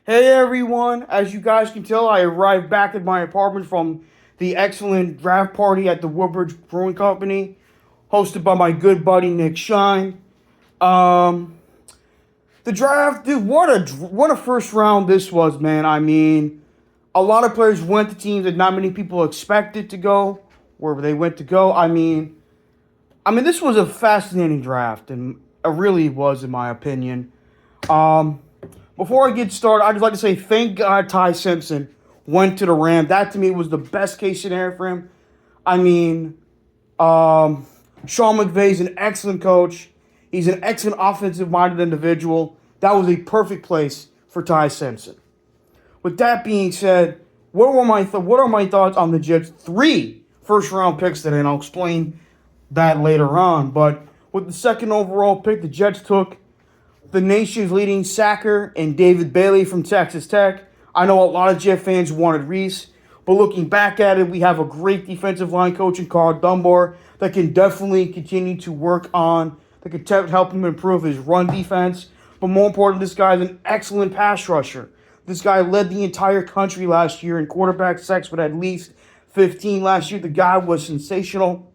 Hey everyone, as you guys can tell, I arrived back at my apartment from the excellent draft party at the Woodbridge Brewing Company, hosted by my good buddy Nick Shine. Um, the draft, dude, what a first round this was, man. I mean, a lot of players went to teams that not many people expected to go, wherever they went to go. I mean, this was a fascinating draft, and it really was, in my opinion. Um, Before I get started, I'd just like to say thank God Ty Simpson went to the Rams. That to me was the best case scenario for him. I mean, Sean McVay's an excellent coach. He's an excellent offensive minded individual. That was a perfect place for Ty Simpson. With that being said, what are my thoughts on the Jets' three first round picks today? And I'll explain that later on. But with the second overall pick, the Jets took the nation's leading sacker and David Bailey from Texas Tech. I know a lot of Jet fans wanted Reese, but looking back at it, we have a great defensive line coach in Carl Dunbar that can definitely continue to work on, that can help him improve his run defense. But more importantly, this guy's an excellent pass rusher. This guy led the entire country last year in quarterback sacks with at least 15 last year. The guy was sensational.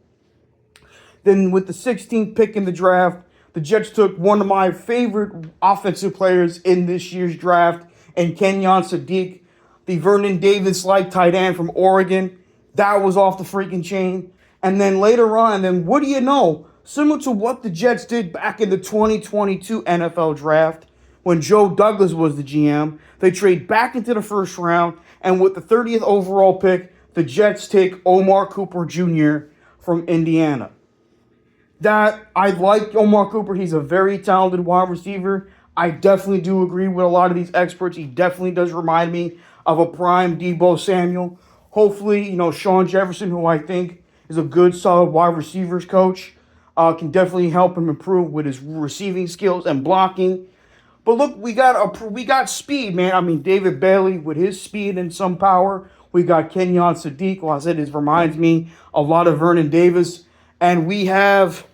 Then with the 16th pick in the draft, the Jets took one of my favorite offensive players in this year's draft, and Kenyon Sadiq, the Vernon Davis-like tight end from Oregon. That was off the freaking chain. And then later on, and then what do you know? Similar to what the Jets did back in the 2022 NFL draft when Joe Douglas was the GM, they trade back into the first round, and with the 30th overall pick, the Jets take Omar Cooper Jr. from Indiana. That I like Omar Cooper. He's a very talented wide receiver. I definitely do agree with a lot of these experts. He definitely does remind me of a prime Deebo Samuel. Hopefully, Sean Jefferson, who I think is a good, solid wide receivers coach, can definitely help him improve with his receiving skills and blocking. But look, we got speed, man. I mean, David Bailey with his speed and some power. We got Kenyon Sadiq. Like I said, it reminds me a lot of Vernon Davis. And we have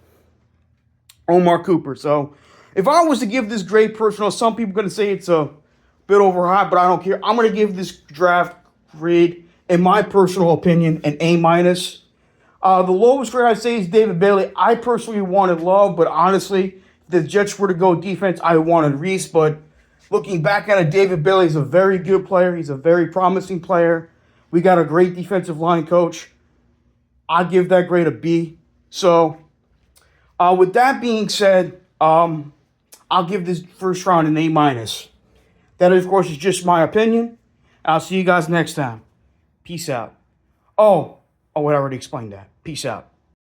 Omar Cooper. So if I was to give this grade personal, some people are going to say it's a bit overhyped, but I don't care. I'm going to give this draft grade, in my personal opinion, an A minus. The lowest grade I'd say is David Bailey. I personally wanted Love, but honestly, if the Jets were to go defense, I wanted Reese. But looking back at it, David Bailey is a very good player. He's a very promising player. We got a great defensive line coach. I'd give that grade a B. So, with that being said, I'll give this first round an A minus. That, of course, is just my opinion. I'll see you guys next time. Peace out. Oh, wait, I already explained that. Peace out.